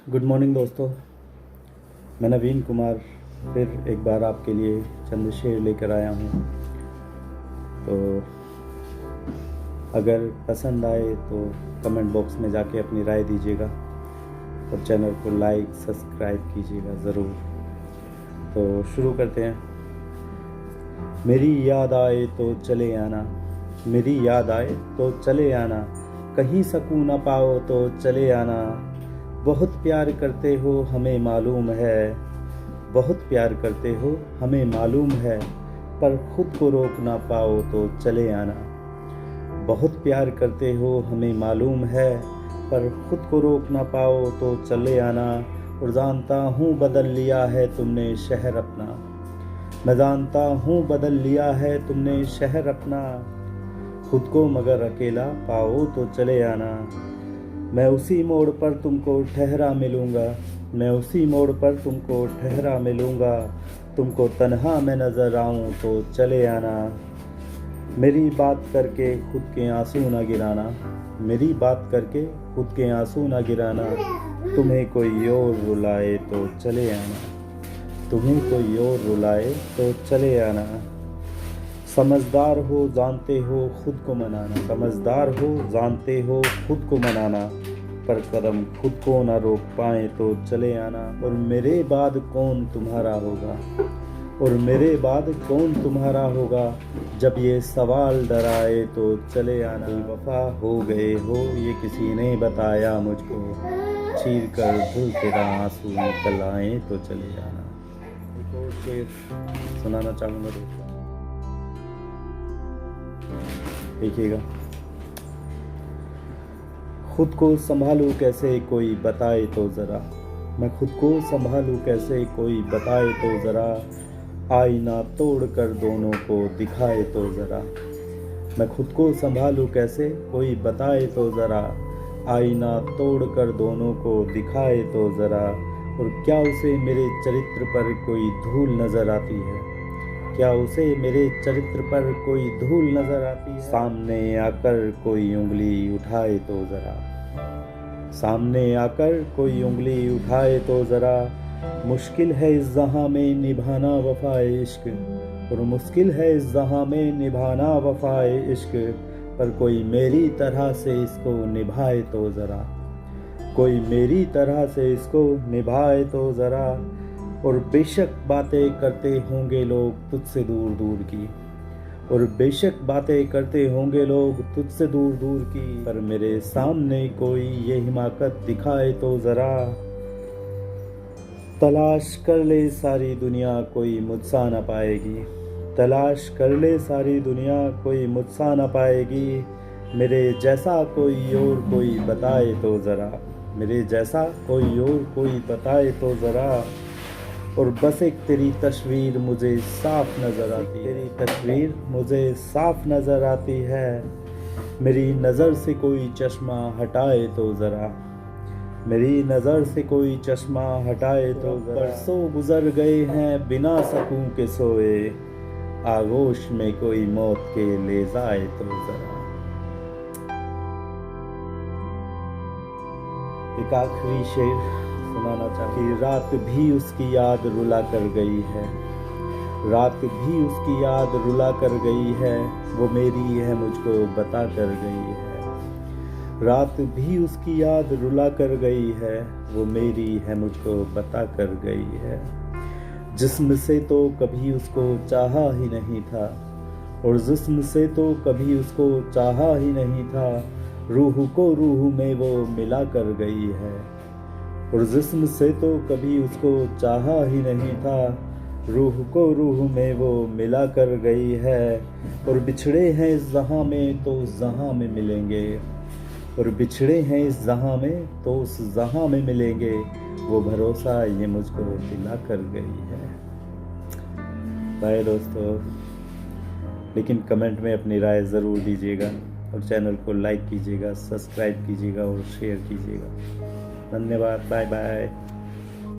Good morning दोस्तों, मैं नवीन कुमार फिर एक बार आपके लिए चंद शेर लेकर आया हूँ। तो अगर पसंद आए तो कमेंट बॉक्स में जाके अपनी राय दीजिएगा और चैनल को लाइक सब्सक्राइब कीजिएगा ज़रूर। तो शुरू करते हैं। मेरी याद आए तो चले आना, मेरी याद आए तो चले आना, कहीं सकून न पाओ तो चले आना। बहुत प्यार करते हो हमें मालूम है, बहुत प्यार करते हो हमें मालूम है, पर खुद को रोक ना पाओ तो चले आना। बहुत प्यार करते हो हमें मालूम है, पर खुद को रोक ना पाओ तो चले आना। और जानता हूँ बदल लिया है तुमने शहर अपना, मैं जानता हूँ बदल लिया है तुमने शहर अपना। खुद को मगर अकेला पाओ तो चले आना। मैं उसी मोड़ पर तुमको ठहरा मिलूँगा, मैं उसी मोड़ पर तुमको ठहरा मिलूँगा। तुमको तन्हा मैं नज़र आऊँ तो चले आना। मेरी बात करके खुद के आंसू ना गिराना, मेरी बात करके खुद के आंसू ना गिराना। तुम्हें कोई और रुलाए तो चले आना, तुम्हें कोई और रुलाए तो चले आना। समझदार हो जानते हो खुद को मनाना, समझदार हो जानते हो खुद को मनाना, पर कदम खुद को ना रोक पाए तो चले आना। और मेरे बाद कौन तुम्हारा होगा, और मेरे बाद कौन तुम्हारा होगा, जब ये सवाल डराए तो चले आना। वफा हो गए हो ये किसी ने बताया मुझको, चीर कर दिल तेरा आंसू निकल आए तो चले आना। एक और शेर सुनाना चाहूँगा दोस्तों, देखिएगा। खुद को संभालूं कैसे कोई बताए तो ज़रा, मैं खुद को संभालूं कैसे कोई बताए तो ज़रा। आईना तोड़ कर दोनों को दिखाए तो ज़रा, मैं खुद को संभालूं कैसे कोई बताए तो ज़रा। आईना तोड़ कर दोनों को दिखाए तो ज़रा। और क्या उसे मेरे चरित्र पर कोई धूल नज़र आती है, क्या उसे मेरे चरित्र पर कोई धूल नज़र आती है। सामने आकर कोई उंगली उठाए तो ज़रा, सामने आकर कोई उंगली उठाए तो ज़रा। मुश्किल है इस जहां में निभाना वफाए इश्क, और मुश्किल है इस जहां में निभाना वफाए इश्क। पर कोई मेरी तरह से इसको निभाए तो ज़रा, कोई मेरी तरह से इसको निभाए तो ज़रा। और बेशक बातें करते होंगे लोग तुझसे दूर दूर की, और बेशक बातें करते होंगे लोग तुझसे दूर दूर की, पर मेरे सामने कोई ये हिमाकत दिखाए तो ज़रा। तलाश कर ले सारी दुनिया कोई मुझसा न पाएगी, तलाश कर ले सारी दुनिया कोई मुझसा न पाएगी। मेरे जैसा कोई और कोई बताए तो ज़रा, मेरे जैसा कोई और कोई बताए तो ज़रा। और बस एक तेरी तस्वीर मुझे साफ नज़र आती है, तेरी तस्वीर मुझे साफ नज़र आती है। मेरी नज़र से कोई चश्मा हटाए तो ज़रा, मेरी नज़र से कोई चश्मा हटाए तो ज़रा। बरसों गुजर गए हैं बिना सकूं के सोए, आगोश में कोई मौत के ले जाए तो ज़रा। एक आखिरी शेर सुनाना चाहती। रात भी उसकी याद रुला कर गई है, रात भी उसकी याद रुला कर गई है, वो मेरी है मुझको बता कर गई है। रात भी उसकी याद रुला कर गई है, वो मेरी है मुझको बता कर गई है। जिस्म से तो कभी उसको चाहा ही नहीं था, और जिस्म से तो कभी उसको चाहा ही नहीं था। रूह को रूह में वो मिला कर गई है, और जिस्म से तो कभी उसको चाहा ही नहीं था। रूह को रूह में वो मिला कर गई है। और बिछड़े हैं इस जहां में तो उस जहां में मिलेंगे, और बिछड़े हैं इस जहां में तो उस जहां में मिलेंगे। वो भरोसा ये मुझको दिला कर गई है। बाय दोस्तों, लेकिन कमेंट में अपनी राय ज़रूर दीजिएगा और चैनल को लाइक कीजिएगा, सब्सक्राइब कीजिएगा और शेयर कीजिएगा। धन्यवाद, बाय बाय।